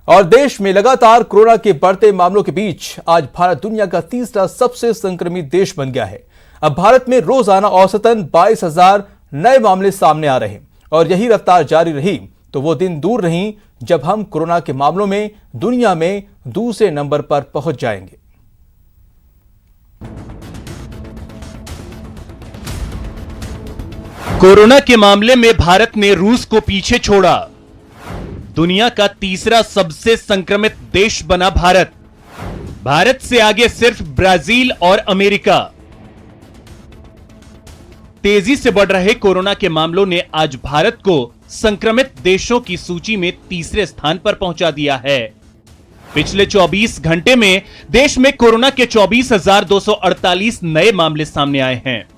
और देश में लगातार कोरोना के बढ़ते मामलों के बीच आज भारत दुनिया का तीसरा सबसे संक्रमित देश बन गया है। अब भारत में रोजाना औसतन 22,000 नए मामले सामने आ रहे हैं और यही रफ्तार जारी रही तो वो दिन दूर नहीं जब हम कोरोना के मामलों में दुनिया में दूसरे नंबर पर पहुंच जाएंगे। कोरोना के मामले में भारत ने रूस को पीछे छोड़ा। दुनिया का तीसरा सबसे संक्रमित देश बना भारत। भारत से आगे सिर्फ ब्राजील और अमेरिका। तेजी से बढ़ रहे कोरोना के मामलों ने आज भारत को संक्रमित देशों की सूची में तीसरे स्थान पर पहुंचा दिया है। पिछले 24 घंटे में देश में कोरोना के 24,248 नए मामले सामने आए हैं,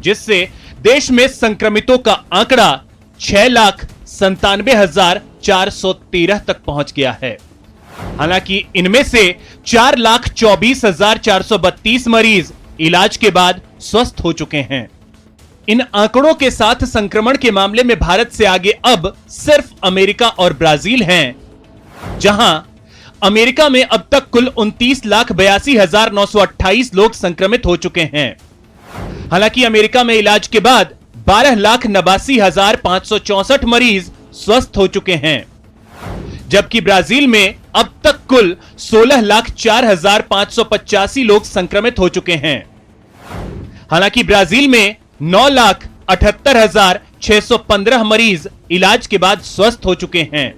जिससे देश में संक्रमितों का आंकड़ा 6,97,413 तक पहुंच गया है। हालांकि इनमें से 4,24,432 मरीज इलाज के बाद स्वस्थ हो चुके हैं। इन आंकड़ों के साथ संक्रमण के मामले में भारत से आगे अब सिर्फ अमेरिका और ब्राजील हैं, जहां अमेरिका में अब तक कुल 29,82,928 लोग संक्रमित हो चुके हैं। हालांकि अमेरिका में इलाज के बाद 12,89,564 मरीज स्वस्थ हो चुके हैं, जबकि ब्राजील में अब तक कुल 16,04,585 लोग संक्रमित हो चुके हैं। हालांकि ब्राजील में 9,78,615 मरीज इलाज के बाद स्वस्थ हो चुके हैं।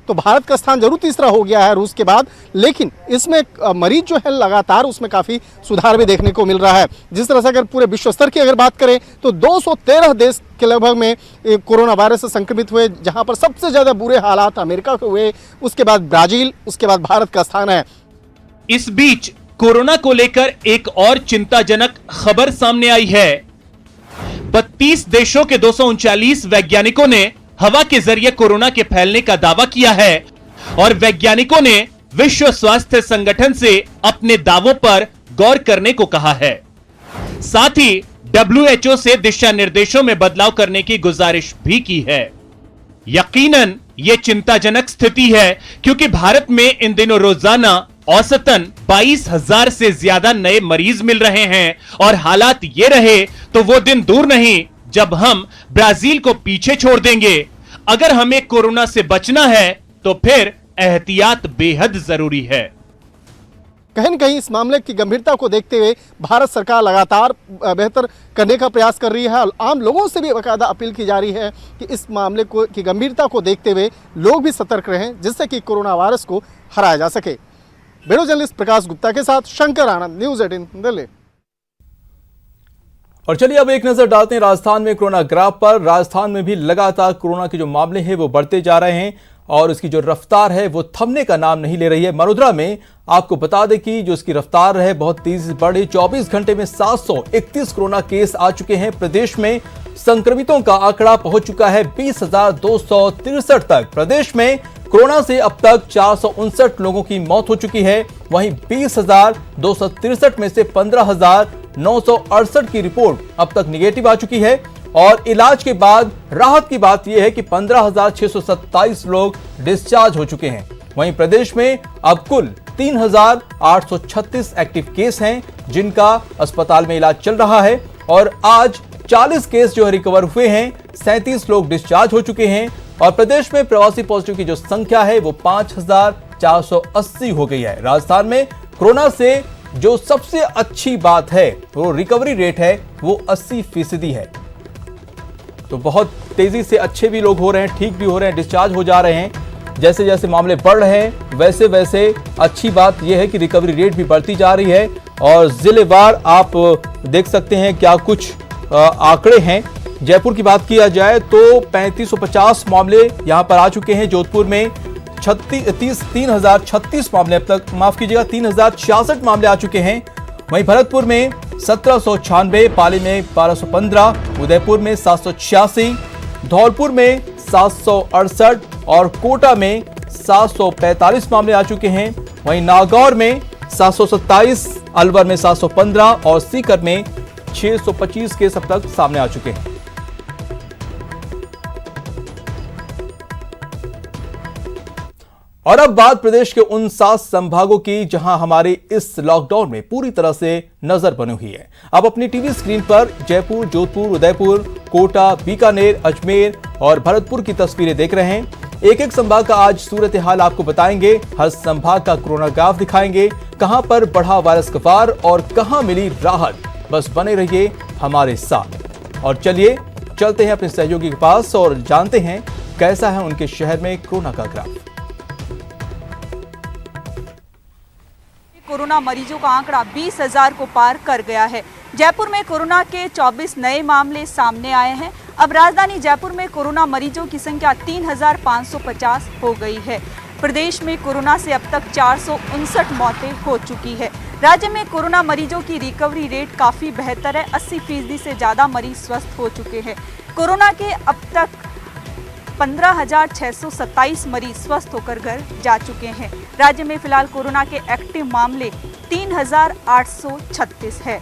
तो भारत का स्थान जरूर तीसरा हो गया है रूस के बाद, लेकिन इसमें मरीज जो है लगातार उसमें काफ़ी सुधार भी देखने को मिल रहा है। जिस तरह से अगर पूरे विश्व स्तर की अगर बात करें तो 213 देश के लगभग में कोरोना वायरस से संक्रमित हुए, जहां पर सबसे ज़्यादा बुरे हालात अमेरिका के हुए, उसके बाद ब्राजील, उसके बाद भारत का स्थान है। इस बीच कोरोना को लेकर एक और चिंताजनक खबर सामने आई है। 32 देशों के 239 वैज्ञानिकों ने हवा के जरिए कोरोना के फैलने का दावा किया है और वैज्ञानिकों ने विश्व स्वास्थ्य संगठन से अपने दावों पर गौर करने को कहा है। साथ ही WHO से दिशा निर्देशों में बदलाव करने की गुजारिश भी की है। यकीनन यह चिंताजनक स्थिति है, क्योंकि भारत में इन दिनों रोजाना औसतन 22,000 से ज्यादा नए मरीज मिल रहे हैं और हालात ये रहे तो वो दिन दूर नहीं जब हम ब्राजील को पीछे छोड़ देंगे। अगर हमें कोरोना से बचना है तो फिर एहतियात बेहद जरूरी है। कहीं न कहीं इस मामले की गंभीरता को देखते हुए भारत सरकार लगातार बेहतर करने का प्रयास कर रही है। आम लोगों से भी बाकायदा अपील की जा रही है कि इस मामले की गंभीरता को देखते हुए लोग भी सतर्क रहें, जिससे कि कोरोना वायरस को हराया जा सके। ब्यूरो जर्नलिस्ट प्रकाश गुप्ता के साथ शंकर आनंद, न्यूज़ 18 दिल्ली। और चलिए अब एक नजर डालते हैं राजस्थान में कोरोना ग्राफ पर। राजस्थान में भी लगातार कोरोना के जो मामले हैं वो बढ़ते जा रहे हैं और उसकी जो रफ्तार है वो थमने का नाम नहीं ले रही है। मरोदरा में आपको बता दें कि जो इसकी रफ्तार है बहुत तेजी से बढ़ी। 24 घंटे में 731 कोरोना केस आ चुके हैं। प्रदेश में संक्रमितों का आंकड़ा पहुंच चुका है 20,263 तक। प्रदेश में कोरोना से अब तक 459 लोगों की मौत हो चुकी है। वहीं 20,263 में से 15,968 की रिपोर्ट अब तक निगेटिव आ चुकी है और इलाज के बाद राहत की बात यह है कि 15,627 लोग डिस्चार्ज हो चुके हैं। वहीं प्रदेश में अब कुल 3,836 एक्टिव केस हैं, जिनका अस्पताल में इलाज चल रहा है और आज 40 केस जो रिकवर हुए हैं, 37 लोग डिस्चार्ज हो चुके हैं और प्रदेश में प्रवासी पॉजिटिव की जो संख्या है वो 5,480 हो गई है। राजस्थान में कोरोना से जो सबसे अच्छी बात है वो रिकवरी रेट है, वो 80% है। तो बहुत तेजी से अच्छे भी लोग हो रहे हैं, ठीक भी हो रहे हैं, डिस्चार्ज हो जा रहे हैं। जैसे जैसे मामले बढ़ रहे हैं वैसे वैसे अच्छी बात यह है कि रिकवरी रेट भी बढ़ती जा रही है और जिलेवार आप देख सकते हैं क्या कुछ आंकड़े हैं। जयपुर की बात किया जाए तो 3,550 मामले यहां पर आ चुके हैं। जोधपुर में 3,036 मामले अब तक, माफ कीजिएगा 3,066 मामले आ चुके हैं। वहीं भरतपुर में 1,796, पाली में 1,215, उदयपुर में 786, धौलपुर में 768 और कोटा में 745 मामले आ चुके हैं। वहीं नागौर में 727, अलवर में 715 और सीकर में 625 केस अब तक सामने आ चुके हैं। और अब बात प्रदेश के उन 7 संभागों की जहां हमारे इस लॉकडाउन में पूरी तरह से नजर बनी हुई है। अब अपनी टीवी स्क्रीन पर जयपुर, जोधपुर, उदयपुर, कोटा, बीकानेर, अजमेर और भरतपुर की तस्वीरें देख रहे हैं। एक एक संभाग का आज सूरत हाल आपको बताएंगे। हर संभाग का कोरोना ग्राफ दिखाएंगे, कहां पर बढ़ा वायरस का वार और कहां मिली राहत। बस बने रहिए हमारे साथ और चलिए चलते हैं अपने सहयोगी के पास और जानते हैं कैसा है उनके शहर में कोरोना का ग्राफ। कोरोना मरीजों का आंकड़ा 20,000 को पार कर गया है। जयपुर में कोरोना के 24 नए मामले सामने आए हैं। अब राजधानी जयपुर में कोरोना मरीजों की संख्या 3,550 हो गई है। प्रदेश में कोरोना से अब तक 459 मौतें हो चुकी है। राज्य में कोरोना मरीजों की रिकवरी रेट काफ़ी बेहतर है। 80% से ज़्यादा मरीज स्वस्थ हो चुके हैं। कोरोना के अब तक 15,627 मरीज स्वस्थ होकर घर जा चुके हैं। राज्य में फिलहाल कोरोना के एक्टिव मामले 3,836 है।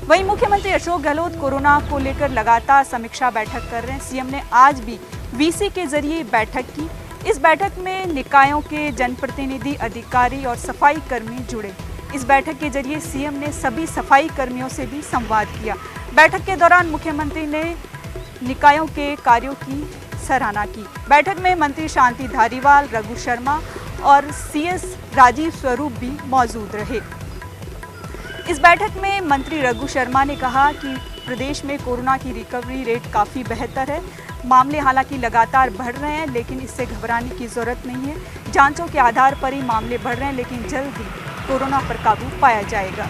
वहीं मुख्यमंत्री अशोक गहलोत कोरोना को लेकर लगातार समीक्षा बैठक कर रहे हैं। सीएम ने आज भी वीसी के जरिए बैठक की। इस बैठक में निकायों के जनप्रतिनिधि, अधिकारी और सफाई कर्मी जुड़े। इस बैठक के जरिए सीएम ने सभी सफाई कर्मियों से भी संवाद किया। बैठक के दौरान मुख्यमंत्री ने निकायों के कार्यों की सराहना की। बैठक में मंत्री शांति धारीवाल, रघु शर्मा और सीएस राजीव स्वरूप भी मौजूद रहे। इस बैठक में मंत्री रघु शर्मा ने कहा कि प्रदेश में कोरोना की रिकवरी रेट काफ़ी बेहतर है। मामले हालांकि लगातार बढ़ रहे हैं, लेकिन इससे घबराने की ज़रूरत नहीं है। जांचों के आधार पर ही मामले बढ़ रहे हैं, लेकिन जल्द ही कोरोना पर काबू पाया जाएगा।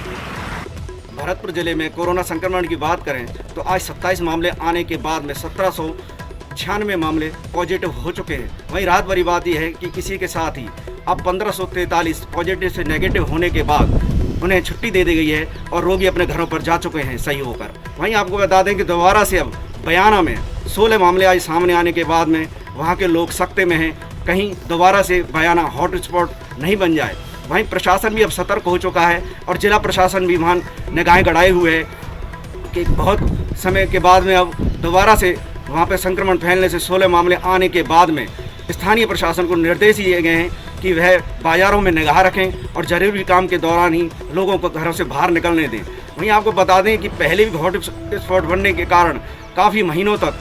भरतपुर जिले में कोरोना संक्रमण की बात करें तो आज 27 मामले आने के बाद में 1796 मामले पॉजिटिव हो चुके हैं। वहीं रात भरी बात यह है कि इसी के साथ ही अब 1543 पॉजिटिव से नेगेटिव होने के बाद उन्हें छुट्टी दे दी गई है और रोगी अपने घरों पर जा चुके हैं सही होकर। वहीं आपको बता दें कि दोबारा से अब बयाना में 16 मामले आज सामने आने के बाद में वहाँ के लोग सख्ते में हैं, कहीं दोबारा से बयाना हॉटस्पॉट नहीं बन जाए। वहीं प्रशासन भी अब सतर्क हो चुका है और जिला प्रशासन भी वहाँ निगाहें गड़ाए हुए है कि बहुत समय के बाद में अब दोबारा से वहाँ पर संक्रमण फैलने से 16 मामले आने के बाद में स्थानीय प्रशासन को निर्देश दिए गए हैं कि वह बाज़ारों में निगाह रखें और जरूरी काम के दौरान ही लोगों को घरों से बाहर निकलने दें। वहीं आपको बता दें कि पहले भी हॉटस्पॉट बनने के कारण काफ़ी महीनों तक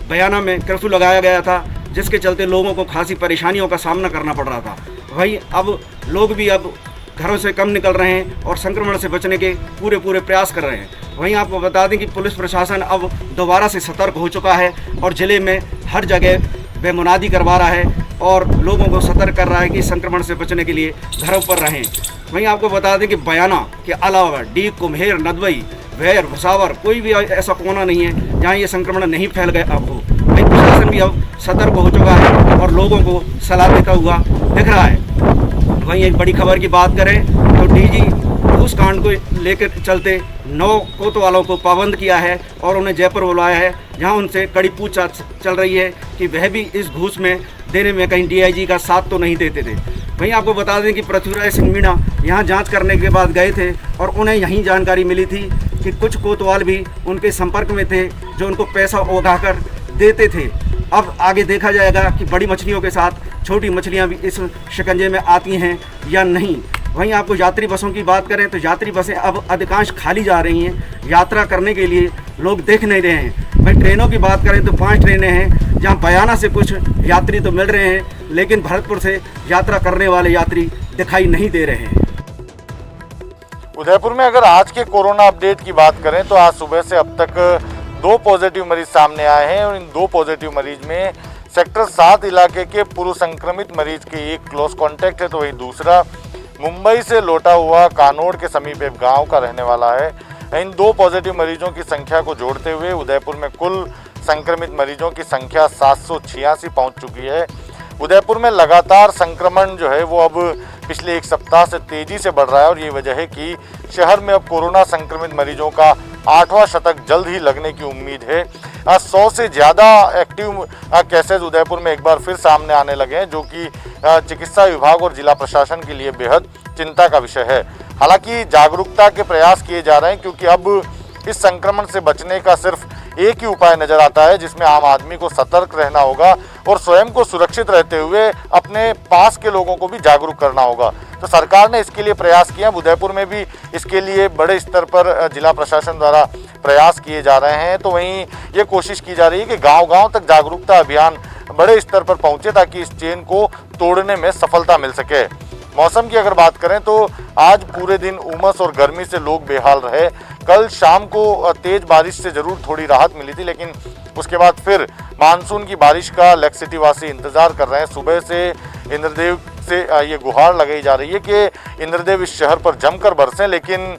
बयाना में कर्फ्यू लगाया गया था, जिसके चलते लोगों को खासी परेशानियों का सामना करना पड़ रहा था। वहीं अब लोग भी अब घरों से कम निकल रहे हैं और संक्रमण से बचने के पूरे प्रयास कर रहे हैं। वहीं आपको बता दें कि पुलिस प्रशासन अब दोबारा से सतर्क हो चुका है और ज़िले में हर जगह वह मुनादी करवा रहा है और लोगों को सतर्क कर रहा है कि संक्रमण से बचने के लिए घरों पर रहें। वहीं आपको बता दें कि बयाना के अलावा डीग, कुम्हेर, नदवई, वैर, भुसावर कोई भी ऐसा कोना नहीं है जहां ये संक्रमण नहीं फैल गया अब हो। वहीं प्रशासन भी अब सतर्क हो चुका है और लोगों को सलाह देता हुआ दिख रहा है। वहीं एक बड़ी खबर की बात करें तो डीजी घूस कांड को लेकर चलते 9 कोतवालों को पाबंद किया है और उन्हें जयपुर बुलाया है, जहां उनसे कड़ी पूछताछ चल रही है कि वह भी इस घूस में देने में कहीं डीआईजी का साथ तो नहीं देते थे। वहीं आपको बता दें कि पृथ्वीराज सिंह मीणा यहाँ जांच करने के बाद गए थे और उन्हें यहीं जानकारी मिली थी कि कुछ कोतवाल भी उनके संपर्क में थे जो उनको पैसा उगाकर देते थे। अब आगे देखा जाएगा कि बड़ी मछलियों के साथ छोटी मछलियाँ भी इस शिकंजे में आती हैं या नहीं। वहीं आपको यात्री बसों की बात करें तो यात्री बसें अब अधिकांश खाली जा रही हैं। यात्रा करने के लिए लोग देख नहीं रहे हैं। वहीं ट्रेनों की बात करें तो 5 ट्रेनें हैं जहां बयाना से कुछ यात्री तो मिल रहे हैं, लेकिन भरतपुर से यात्रा करने वाले यात्री दिखाई नहीं दे रहे हैं। उदयपुर में अगर आज के कोरोना अपडेट की बात करें तो आज सुबह से अब तक 2 पॉजिटिव मरीज सामने आए हैं और इन 2 पॉजिटिव मरीज में सेक्टर 7 इलाके के पूर्व संक्रमित मरीज के एक क्लोज कॉन्टैक्ट है, तो वही दूसरा मुंबई से लौटा हुआ कानोड़ के समीप एक गांव का रहने वाला है। इन 2 पॉजिटिव मरीजों की संख्या को जोड़ते हुए उदयपुर में कुल संक्रमित मरीजों की संख्या 786 पहुंच चुकी है। उदयपुर में लगातार संक्रमण जो है वो अब पिछले 1 सप्ताह से तेजी से बढ़ रहा है और ये वजह है कि शहर में अब कोरोना संक्रमित मरीजों का 8वां शतक जल्द ही लगने की उम्मीद है। 100 से ज़्यादा एक्टिव केसेज उदयपुर में एक बार फिर सामने आने लगे हैं, जो कि चिकित्सा विभाग और जिला प्रशासन के लिए बेहद चिंता का विषय है। हालांकि जागरूकता के प्रयास किए जा रहे हैं, क्योंकि अब इस संक्रमण से बचने का सिर्फ एक ही उपाय नजर आता है, जिसमें आम आदमी को सतर्क रहना होगा और स्वयं को सुरक्षित रहते हुए अपने पास के लोगों को भी जागरूक करना होगा। तो सरकार ने इसके लिए प्रयास किया। उदयपुर में भी इसके लिए बड़े स्तर पर जिला प्रशासन द्वारा प्रयास किए जा रहे हैं। तो वहीं ये कोशिश की जा रही है कि गांव-गांव तक जागरूकता अभियान बड़े स्तर पर पहुंचे, ताकि इस चेन को तोड़ने में सफलता मिल सके। मौसम की अगर बात करें तो आज पूरे दिन उमस और गर्मी से लोग बेहाल रहे। कल शाम को तेज बारिश से जरूर थोड़ी राहत मिली थी, लेकिन उसके बाद फिर मानसून की बारिश का लेक सिटी वासी इंतजार कर रहे हैं। सुबह से इंद्रदेव से ये गुहार लगाई जा रही है कि इंद्रदेव इस शहर पर जमकर बरसें, लेकिन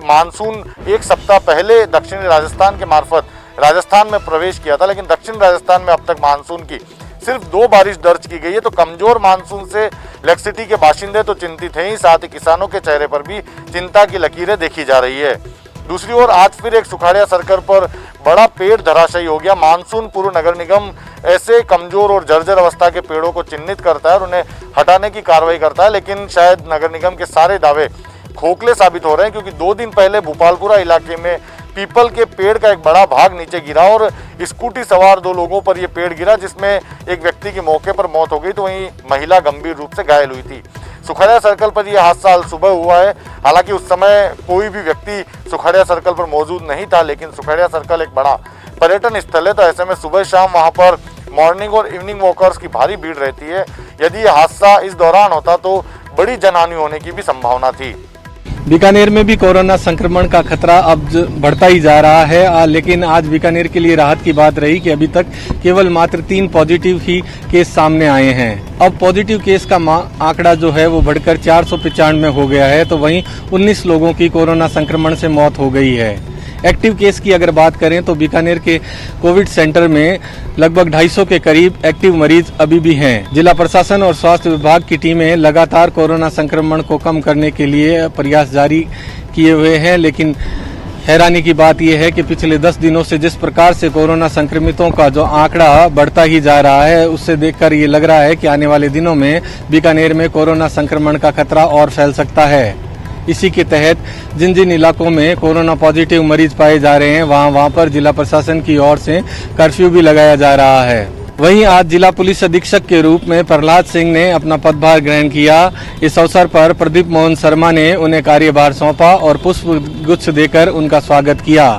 मानसून एक सप्ताह पहले दक्षिणी राजस्थान के मार्फत राजस्थान में प्रवेश किया था, लेकिन दक्षिण राजस्थान में अब तक मानसून की सिर्फ 2 बारिश दर्ज की गई है। तो कमजोर मानसून से लेक सिटी के बाशिंदे तो चिंतित हैं ही, साथ ही किसानों के चेहरे पर भी चिंता की लकीरें देखी जा रही है। दूसरी ओर आज फिर एक सुखाड़िया सर्कल पर बड़ा पेड़ धराशायी हो गया। मानसून पूर्व नगर निगम ऐसे कमजोर और जर्जर अवस्था के पेड़ों को चिन्हित करता है और उन्हें हटाने की कार्रवाई करता है, लेकिन शायद नगर निगम के सारे दावे खोखले साबित हो रहे हैं, क्योंकि 2 दिन पहले भोपालपुरा इलाके में पीपल के पेड़ का एक बड़ा भाग नीचे गिरा और स्कूटी सवार 2 लोगों पर यह पेड़ गिरा, जिसमें एक व्यक्ति की मौके पर मौत हो गई, तो वहीं महिला गंभीर रूप से घायल हुई थी। सुखाड़िया सर्कल पर यह हादसा सुबह हुआ है। हालांकि उस समय कोई भी व्यक्ति सुखाड़िया सर्कल पर मौजूद नहीं था, लेकिन सुखाड़िया सर्कल एक बड़ा पर्यटन स्थल है, तो ऐसे में सुबह शाम वहां पर मॉर्निंग और इवनिंग वॉकर्स की भारी भीड़ रहती है। यदि यह हादसा इस दौरान होता तो बड़ी जनहानि होने की भी संभावना थी। बीकानेर में भी कोरोना संक्रमण का खतरा अब बढ़ता ही जा रहा है, लेकिन आज बीकानेर के लिए राहत की बात रही कि अभी तक केवल मात्र 3 पॉजिटिव ही केस सामने आए हैं। अब पॉजिटिव केस का आंकड़ा जो है वो बढ़कर 495 हो गया है, तो वहीं 19 लोगों की कोरोना संक्रमण से मौत हो गई है। एक्टिव केस की अगर बात करें तो बीकानेर के कोविड सेंटर में लगभग 250 के करीब एक्टिव मरीज अभी भी हैं। जिला प्रशासन और स्वास्थ्य विभाग की टीमें लगातार कोरोना संक्रमण को कम करने के लिए प्रयास जारी किए हुए हैं, लेकिन हैरानी की बात यह है कि पिछले 10 दिनों से जिस प्रकार से कोरोना संक्रमितों का जो आंकड़ा बढ़ता ही जा रहा है, उससे देखकर ये लग रहा है कि आने वाले दिनों में बीकानेर में कोरोना संक्रमण का खतरा और फैल सकता है। इसी के तहत जिन जिन इलाकों में कोरोना पॉजिटिव मरीज पाए जा रहे हैं वहां पर जिला प्रशासन की ओर से कर्फ्यू भी लगाया जा रहा है। वहीं आज जिला पुलिस अधीक्षक के रूप में प्रहलाद सिंह ने अपना पदभार ग्रहण किया। इस अवसर पर प्रदीप मोहन शर्मा ने उन्हें कार्यभार सौंपा और पुष्प गुच्छ देकर उनका स्वागत किया।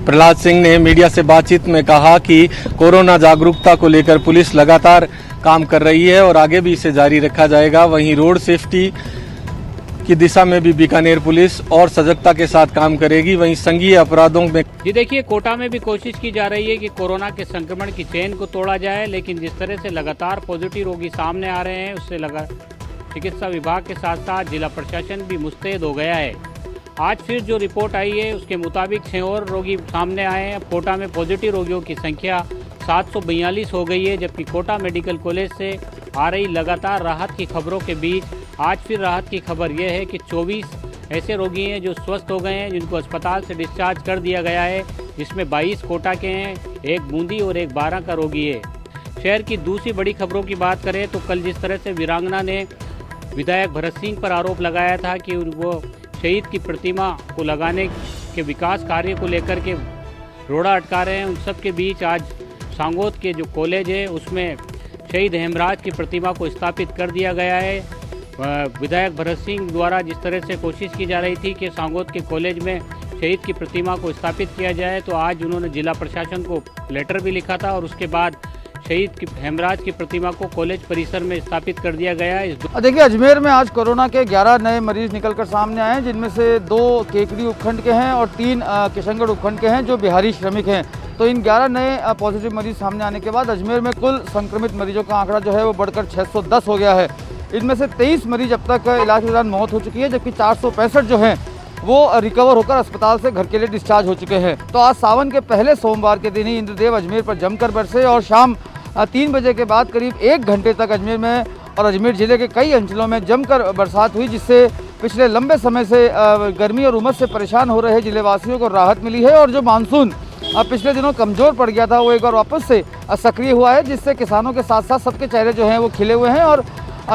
प्रहलाद सिंह ने मीडिया से बातचीत में कहा कि कोरोना जागरूकता को लेकर पुलिस लगातार काम कर रही है और आगे भी इसे जारी रखा जाएगा। वहीं रोड सेफ्टी की दिशा में भी बीकानेर पुलिस और सजगता के साथ काम करेगी। वहीं संघीय अपराधों में जी देखिए, कोटा में भी कोशिश की जा रही है कि कोरोना के संक्रमण की चेन को तोड़ा जाए, लेकिन जिस तरह से लगातार पॉजिटिव रोगी सामने आ रहे हैं उससे चिकित्सा विभाग के साथ साथ जिला प्रशासन भी मुस्तैद हो गया है। आज फिर जो रिपोर्ट आई है उसके मुताबिक 6 और रोगी सामने आए हैं। कोटा में पॉजिटिव रोगियों की संख्या 742 हो गई है, जबकि कोटा मेडिकल कॉलेज से आ रही लगातार राहत की खबरों के बीच आज फिर राहत की खबर यह है कि 24 ऐसे रोगी हैं जो स्वस्थ हो गए हैं, जिनको अस्पताल से डिस्चार्ज कर दिया गया है, जिसमें 22 कोटा के हैं, 1 बूंदी और 1 12 का रोगी है। शहर की दूसरी बड़ी खबरों की बात करें तो कल जिस तरह से वीरांगना ने विधायक भरत सिंह पर आरोप लगाया था कि वो शहीद की प्रतिमा को लगाने के विकास कार्य को लेकर के रोड़ा अटका रहे हैं, उन सब के बीच आज सांगोद के जो कॉलेज है उसमें शहीद हेमराज की प्रतिमा को स्थापित कर दिया गया है। विधायक भरत सिंह द्वारा जिस तरह से कोशिश की जा रही थी कि सांगोद के कॉलेज में शहीद की प्रतिमा को स्थापित किया जाए, तो आज उन्होंने जिला प्रशासन को लेटर भी लिखा था और उसके बाद शहीद की हेमराज की प्रतिमा को कॉलेज परिसर में स्थापित कर दिया गया है। देखिए, अजमेर में आज कोरोना के 11 नए मरीज निकलकर सामने आए हैं, जिनमें से 2 केकड़ी उपखंड के हैं और 3 किशनगढ़ उपखंड के हैं जो बिहारी श्रमिक हैं। तो इन 11 नए पॉजिटिव मरीज सामने आने के बाद अजमेर में कुल संक्रमित मरीजों का आंकड़ा जो है वो बढ़कर 610 हो गया है। इनमें से 23 मरीज अब तक इलाज के दौरान मौत हो चुकी है, जबकि 465 जो हैं वो रिकवर होकर अस्पताल से घर के लिए डिस्चार्ज हो चुके हैं। तो आज सावन के पहले सोमवार के दिन ही इंद्रदेव अजमेर पर जमकर बरसे और शाम 3 बजे के बाद करीब 1 घंटे तक अजमेर में और अजमेर जिले के कई अंचलों में जमकर बरसात हुई, जिससे पिछले लंबे समय से गर्मी और उमस से परेशान हो रहे जिलेवासियों को राहत मिली है। और जो मानसून पिछले दिनों कमज़ोर पड़ गया था वो एक बार वापस से सक्रिय हुआ है, जिससे किसानों के साथ साथ सबके चेहरे जो हैं वो खिले हुए हैं और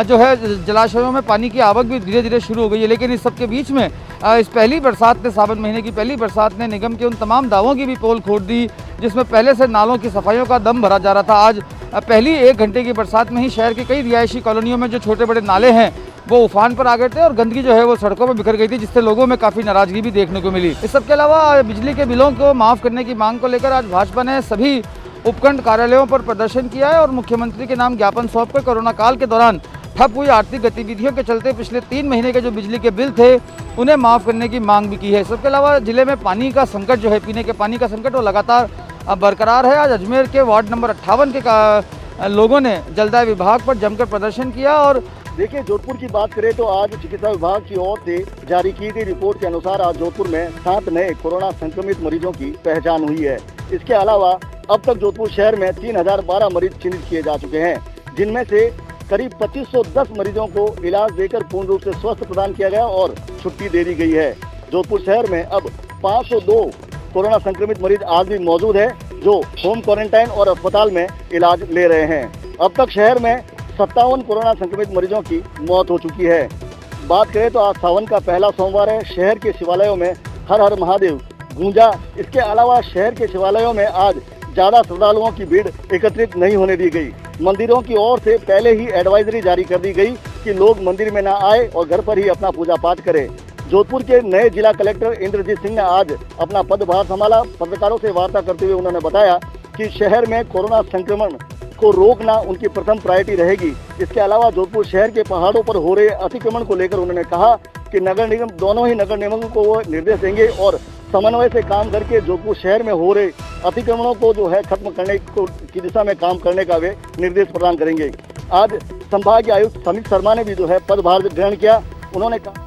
जो है जलाशयों में पानी की आवक भी धीरे धीरे शुरू हो गई है। लेकिन इस सब के बीच में इस पहली बरसात ने, सावन महीने की पहली बरसात ने निगम के उन तमाम दावों की भी पोल खोल दी जिसमें पहले से नालों की सफाइयों का दम भरा जा रहा था। आज पहली 1 घंटे की बरसात में ही शहर के कई रिहायशी कॉलोनियों में जो छोटे बड़े नाले हैं वो उफान पर आ गए थे और गंदगी जो है वो सड़कों पर बिखर गई थी, जिससे लोगों में काफ़ी नाराजगी भी देखने को मिली। इस सब के अलावा बिजली के बिलों को माफ़ करने की मांग को लेकर आज भाजपा ने सभी उपखंड कार्यालयों पर प्रदर्शन किया है और मुख्यमंत्री के नाम ज्ञापन सौंपकर कोरोना काल के दौरान ठप हुई आर्थिक गतिविधियों के चलते पिछले 3 महीने के जो बिजली के बिल थे उन्हें माफ़ करने की मांग भी की है। इसके अलावा जिले में पानी का संकट जो है, पीने के पानी का संकट वो लगातार बरकरार है। आज अजमेर के वार्ड नंबर 58 के लोगों ने जलदाय विभाग पर जमकर प्रदर्शन किया। और देखिए, जोधपुर की बात करें तो आज चिकित्सा विभाग की ओर से जारी की गई रिपोर्ट के अनुसार आज जोधपुर में 7 नए कोरोना संक्रमित मरीजों की पहचान हुई है। इसके अलावा अब तक जोधपुर शहर में 3012 मरीज चिन्हित किए जा चुके हैं, जिनमें से करीब 2510 मरीजों को इलाज देकर पूर्ण रूप से स्वस्थ प्रदान किया गया और छुट्टी दे दी गई है। जोधपुर शहर में अब 502 कोरोना संक्रमित मरीज आज भी मौजूद है जो होम क्वारंटाइन और अस्पताल में इलाज ले रहे हैं। अब तक शहर में 57 कोरोना संक्रमित मरीजों की मौत हो चुकी है। बात करें तो आज सावन का पहला सोमवार है। शहर के शिवालयों में हर हर महादेव गूंजा। इसके अलावा शहर के शिवालयों में आज ज्यादा श्रद्धालुओं की भीड़ एकत्रित नहीं होने दी गई। मंदिरों की ओर से पहले ही एडवाइजरी जारी कर दी गई कि लोग मंदिर में न आए और घर पर ही अपना पूजा पाठ करें। जोधपुर के नए जिला कलेक्टर इंद्रजीत सिंह ने आज अपना पदभार संभाला। पत्रकारों से वार्ता करते हुए उन्होंने बताया कि शहर में कोरोना संक्रमण को रोकना उनकी प्रथम प्रायोरिटी रहेगी। इसके अलावा जोधपुर शहर के पहाड़ों पर हो रहे अतिक्रमण को लेकर उन्होंने कहा कि नगर निगम, दोनों ही नगर निगमों को वो निर्देश देंगे और समन्वय से काम करके जोधपुर शहर में हो रहे अतिक्रमणों को जो है खत्म करने की दिशा में काम करने का वे निर्देश प्रदान करेंगे। आज संभागीय आयुक्त समित शर्मा ने भी जो है पदभार ग्रहण किया। उन्होंने कहा।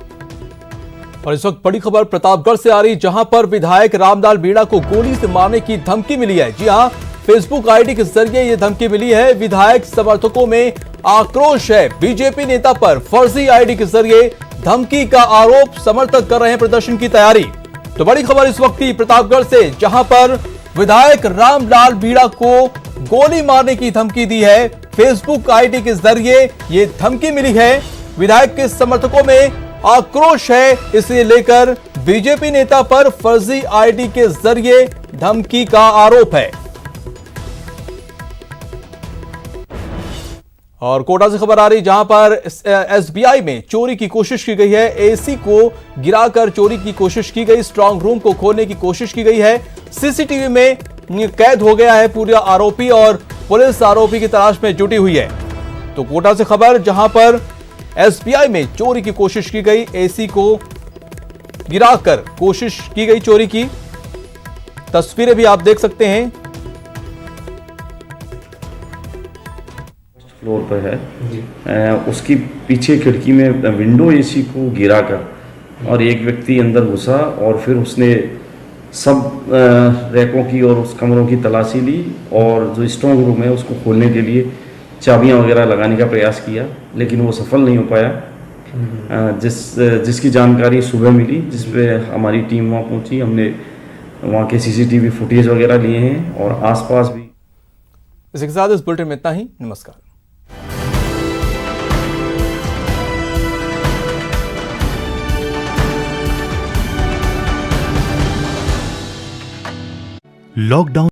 और इस वक्त बड़ी खबर प्रतापगढ़ से आ रही, जहां पर विधायक रामलाल बीड़ा को गोली से मारने की धमकी मिली है। जी हां, फेसबुक आईडी के जरिए ये धमकी मिली है। विधायक समर्थकों में आक्रोश है। बीजेपी नेता पर फर्जी आईडी के जरिए धमकी का आरोप, समर्थक कर रहे हैं प्रदर्शन की तैयारी। तो बड़ी खबर इस वक्त की प्रतापगढ़ से, जहां पर विधायक रामलाल बीड़ा को गोली मारने की धमकी दी है। फेसबुक आईडी के जरिए ये धमकी मिली है। विधायक के समर्थकों में आक्रोश है, इसे लेकर बीजेपी नेता पर फर्जी आईडी के जरिए धमकी का आरोप है। और कोटा से खबर आ रही, जहां पर एसबीआई में चोरी की कोशिश की गई है। एसी को गिराकर चोरी की कोशिश की गई। स्ट्रांग रूम को खोलने की कोशिश की गई है। सीसीटीवी में कैद हो गया है पूरा आरोपी और पुलिस आरोपी की तलाश में जुटी हुई है। तो कोटा से खबर, जहां पर एसबीआई में चोरी की कोशिश की गई। एसी को गिराकर कोशिश की गई चोरी की। तस्वीरें भी आप देख सकते हैं। फ्लोर पर है, उसकी पीछे खिड़की में विंडो एसी को गिराकर और एक व्यक्ति अंदर घुसा और फिर उसने सब रैकों की और उस कमरों की तलाशी ली और जो स्ट्रांग रूम है उसको खोलने के लिए चाबियां वगैरह लगाने का प्रयास किया, लेकिन वो सफल नहीं हो पाया। जिसकी जानकारी सुबह मिली, जिस पे हमारी टीम वहाँ पहुंची। हमने वहाँ के सीसीटीवी फुटेज वगैरह लिए हैं और आसपास भी। इसके साथ इस बुलेटिन में इतना ही। नमस्कार। लॉकडाउन